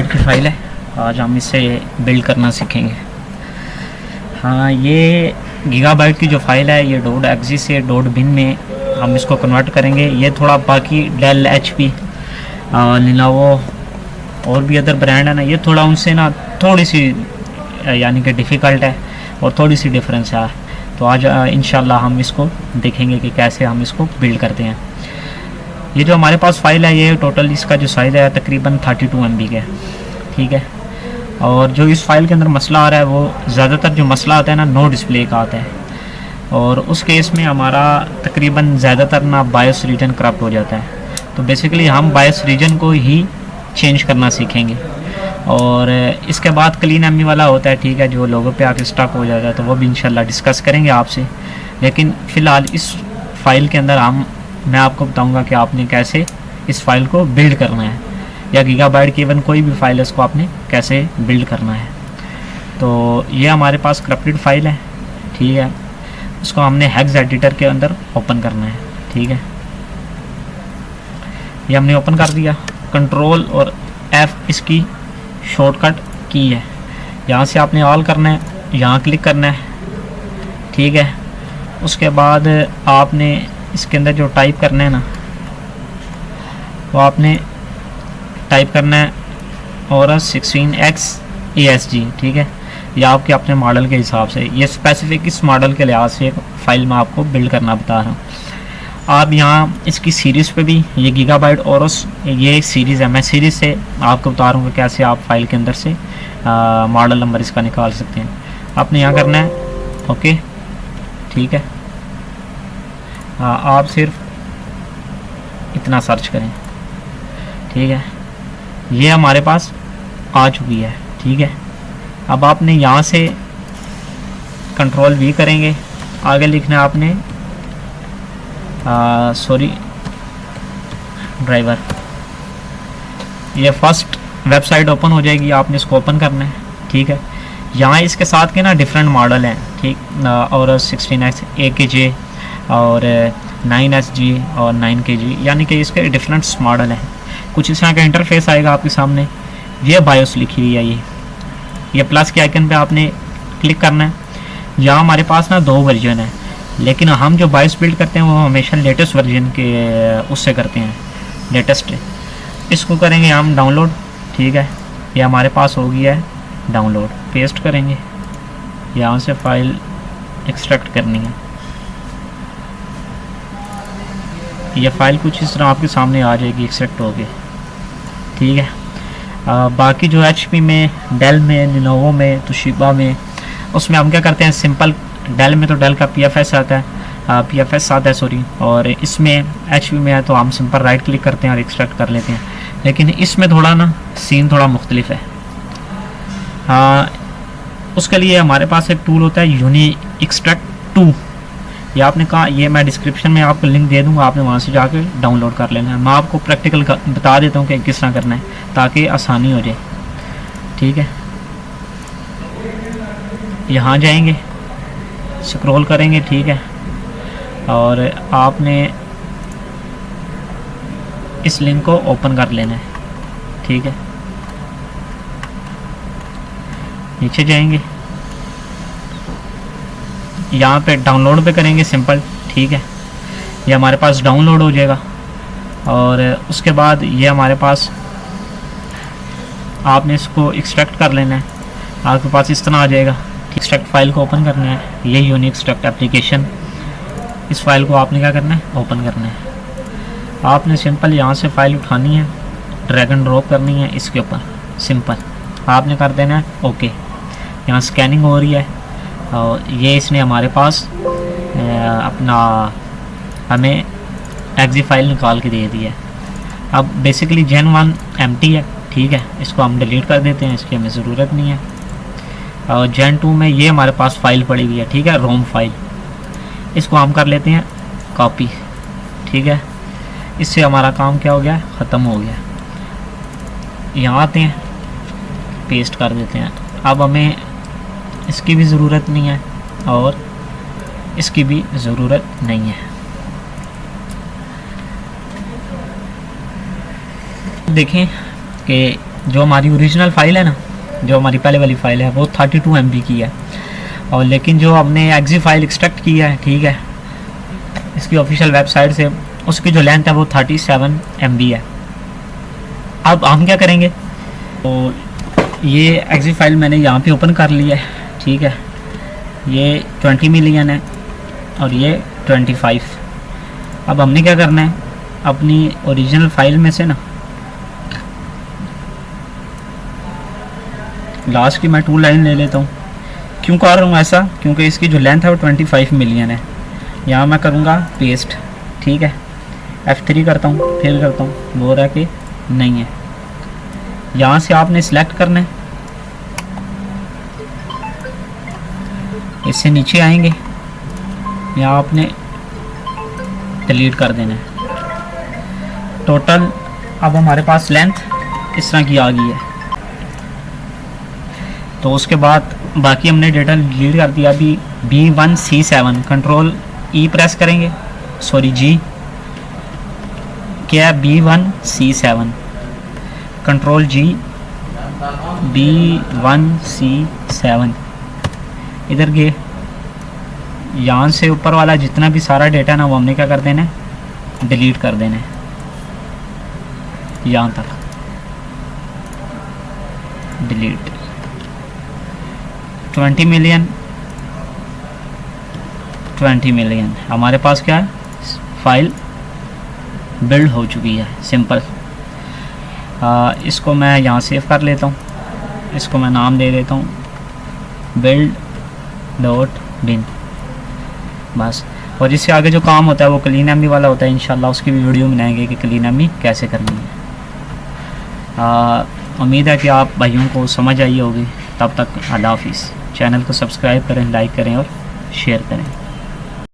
की फ़ाइल है। आज हम इसे बिल्ड करना सीखेंगे। हाँ, ये गीगाबाइट की जो फ़ाइल है ये डॉट एक्सी से डॉट बिन में हम इसको कन्वर्ट करेंगे। ये थोड़ा बाकी डेल HP लिनोवो और भी अदर ब्रांड है ना, ये थोड़ा उनसे ना थोड़ी सी यानी कि डिफ़िकल्ट है और थोड़ी सी डिफरेंस है। तो आज इंशाल्लाह हम इसको देखेंगे कि कैसे हम इसको बिल्ड करते हैं। ये जो हमारे पास फ़ाइल है ये टोटल इसका जो साइज़ है तकरीबन 32 MB का है, ठीक है। और जो इस फाइल के अंदर मसला आ रहा है वो ज़्यादातर जो मसला आता है ना नो डिस्प्ले का आता है, और उस केस में हमारा तकरीबन ज़्यादातर ना बायोस रीजन करप्ट हो जाता है। तो बेसिकली हम बायोस रीजन को ही चेंज करना सीखेंगे। और इसके बाद क्लीन एमई वाला होता है, ठीक है, जो लोगों पे आके स्टक हो जाता है, तो वो भी इंशाल्लाह डिस्कस करेंगे आपसे। लेकिन फ़िलहाल इस फाइल के अंदर मैं आपको बताऊंगा कि आपने कैसे इस फाइल को बिल्ड करना है, या गीगाबाइट की इवन कोई भी फाइल है उसको आपने कैसे बिल्ड करना है। तो ये हमारे पास करप्टेड फाइल है, ठीक है। उसको हमने हेक्स एडिटर के अंदर ओपन करना है, ठीक है। ये हमने ओपन कर दिया। कंट्रोल और F इसकी शॉर्टकट की है। यहाँ से आपने ऑल करना है, यहाँ क्लिक करना है, ठीक है। उसके बाद आपने इसके अंदर जो टाइप करना है ना वो आपने टाइप करना है और 16X ESG, ठीक है। ये आपके अपने मॉडल के हिसाब से, ये स्पेसिफिक इस मॉडल के लिहाज से फाइल में आपको बिल्ड करना बता रहा हूँ। आप यहाँ इसकी सीरीज़ पे भी, ये गीगाबाइट ओरस ये एक सीरीज़ है, मैं सीरीज़ से आपको बता रहा हूँ कि कैसे आप फाइल के अंदर से मॉडल नंबर इसका निकाल सकते हैं। आपने यहाँ करना है ओके, ठीक है। आप सिर्फ इतना सर्च करें, ठीक है। ये हमारे पास आ चुकी है, ठीक है। अब आपने यहाँ से कंट्रोल V करेंगे, आगे लिखना है आपने सॉरी ड्राइवर। ये फर्स्ट वेबसाइट ओपन हो जाएगी, आपने इसको ओपन करना है, ठीक है। यहाँ इसके साथ के ना डिफरेंट मॉडल हैं, ठीक। और 16X AKJ और 9SG और 9KG, यानी कि इसके डिफरेंट मॉडल हैं। कुछ इस तरह का इंटरफेस आएगा आपके सामने। ये बायोस लिखी हुई है, ये प्लस के आइकन पे आपने क्लिक करना है। यहाँ हमारे पास ना 2 वर्जन है, लेकिन हम जो बायोस बिल्ड करते हैं वो हमेशा लेटेस्ट वर्जन के उससे करते हैं, लेटेस्ट। इसको करेंगे हम डाउनलोड, ठीक है। ये हमारे पास हो गया है डाउनलोड। पेस्ट करेंगे, यहाँ से फाइल एक्सट्रैक्ट करनी है। ये फाइल कुछ इस तरह आपके सामने आ जाएगी एक्सट्रैक्ट हो गई, ठीक है। बाकी जो HP में, डेल में, लिनोवो में, तोशिबा में, उसमें हम क्या करते हैं सिंपल, डेल में तो डेल का PFS आता है, PFS आता है सॉरी, और इसमें HP में है तो हम सिंपल राइट क्लिक करते हैं और एक्सट्रैक्ट कर लेते हैं। लेकिन इसमें थोड़ा ना सीन थोड़ा मुख्तलिफ है। उसके लिए हमारे पास एक टूल होता है यूनी एक्सट्रैक्ट 2। ये आपने कहा, ये मैं डिस्क्रिप्शन में आपको लिंक दे दूंगा, आपने वहाँ से जाकर डाउनलोड कर लेना है। मैं आपको प्रैक्टिकल बता देता हूँ कि किस तरह करना है ताकि आसानी हो जाए, ठीक है। यहाँ जाएंगे, स्क्रॉल करेंगे, ठीक है। और आपने इस लिंक को ओपन कर लेना है, ठीक है। नीचे जाएंगे, यहाँ पे डाउनलोड पे करेंगे सिंपल, ठीक है। ये हमारे पास डाउनलोड हो जाएगा। और उसके बाद ये हमारे पास आपने इसको एक्सट्रैक्ट कर लेना है, आपके पास इस तरह आ जाएगा। एक्सट्रैक्ट फाइल को ओपन करना है, ये यूनिक एक्सट्रैक्ट एप्लीकेशन, इस फाइल को आपने क्या करना है ओपन करना है। आपने सिंपल यहाँ से फाइल उठानी है, ड्रैग एंड ड्रॉप करनी है इसके ऊपर, सिंपल आपने कर देना है ओके। यहाँ स्कैनिंग हो रही है और ये इसने हमारे पास अपना हमें एक्जी फाइल निकाल के दे दी है। अब बेसिकली Gen 1 एम्प्टी है, ठीक है, इसको हम डिलीट कर देते हैं, इसकी हमें ज़रूरत नहीं है। और Gen 2 में ये हमारे पास फाइल पड़ी हुई है, ठीक है, रोम फाइल, इसको हम कर लेते हैं कॉपी, ठीक है। इससे हमारा काम क्या हो गया, ख़त्म हो गया। यहाँ आते हैं, पेस्ट कर देते हैं। अब हमें इसकी भी ज़रूरत नहीं है और इसकी भी ज़रूरत नहीं है। देखें कि जो हमारी ओरिजिनल फ़ाइल है ना, जो हमारी पहले वाली फ़ाइल है वो 32 MB की है, और लेकिन जो हमने एक्जी फ़ाइल एक्सट्रैक्ट किया है, ठीक है, इसकी ऑफिशियल वेबसाइट से, उसकी जो लेंथ है वो 37 MB है। अब हम क्या करेंगे, तो ये एक्जी फ़ाइल मैंने यहाँ पे ओपन कर लिया है, ठीक है, ये 20 मिलियन है और ये 25। अब हमने क्या करना है, अपनी ओरिजिनल फ़ाइल में से ना लास्ट की मैं 2 लाइन ले लेता हूँ। क्यों कर रहा हूँ ऐसा, क्योंकि इसकी जो लेंथ है वो 25 मिलियन है। यहाँ मैं करूँगा पेस्ट, ठीक है, F3 करता हूँ, फिर करता हूँ, वो रहा कि नहीं है। यहाँ से आपने सिलेक्ट करना है, इससे नीचे आएंगे, यहाँ आपने डिलीट कर देना है। टोटल अब हमारे पास लेंथ इस तरह की आ गई है। तो उसके बाद बाकी हमने डेटा डिलीट कर दिया। अभी B1C7 कंट्रोल E प्रेस करेंगे, सॉरी G, क्या B1C7 कंट्रोल G, B1C7 इधर गए। यहाँ से ऊपर वाला जितना भी सारा डेटा ना वो हमने क्या कर देना है, डिलीट कर देना है, यहाँ तक डिलीट। 20 मिलियन हमारे पास क्या है, फाइल बिल्ड हो चुकी है, सिंपल। इसको मैं यहाँ सेव कर लेता हूँ, इसको मैं नाम दे देता हूँ build.bin, बस। और इससे आगे जो काम होता है वो क्लीन एमबी वाला होता है, इंशाल्लाह उसकी भी वीडियो बनाएंगे कि क्लीन एमबी कैसे करनी है। उम्मीद है कि आप भाइयों को समझ आई होगी। तब तक अल्लाह हाफिज़। चैनल को सब्सक्राइब करें, लाइक करें और शेयर करें।